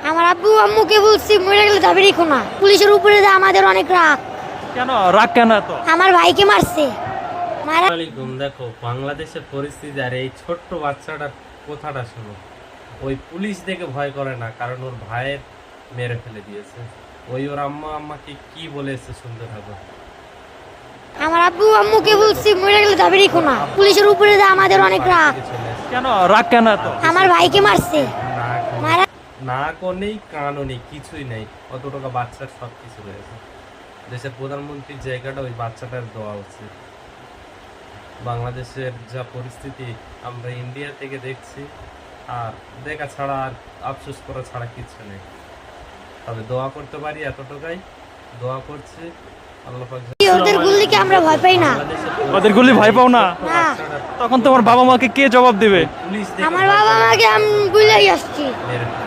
আমার আব্বু আম্মুকে বলছি মরে গেলে যাবে রেখো না। পুলিশের উপরে যে আমাদের অনেক রাগ। কেন রাগ কেন এত? আমার ভাইকে মারছে। আসসালামাইকুম। দেখো বাংলাদেশের পরিস্থিতি আর এই ছোট্ট বাচ্চাটার কথাটা শোনো। ওই পুলিশ দেখে ভয় করে না, কারণ ওর ভাইয়ের মেরে ফেলে দিয়েছে। ওই ওর আম্মাকে কি বলেছে শুনতে থাকো। আমার আব্বু আম্মুকে বলছি মরে গেলে যাবে রেখো না। পুলিশের উপরে যে আমাদের অনেক রাগ। কেন রাগ কেন এত? আমার ভাইকে মারছে। নাক নেই, কানও নেই, কিছুই নেই। অত টাকা বাচ্চার সব কিছু রয়েছে। দেশের প্রধানমন্ত্রীর জায়গাটা ওই বাচ্চাটার দেওয়া উচিত। বাংলাদেশের যা পরিস্থিতি আমরা ইন্ডিয়া থেকে দেখছি, আর দেখা ছাড়া আর আফসোস করা ছাড়া কিছু নেই। তবে দোয়া করতে পারি, এতটুকাই দোয়া করছি। আল্লাহ পাক ওদের গুলিকে আমরা ভয় পাই না। ওদের গুলি ভয় পাও না? না। তখন তোমার বাবা মাকে কে জবাব দিবে? পুলিশ আমার বাবা মাকে আমি গুলাই আসছি। মেরে ফেলে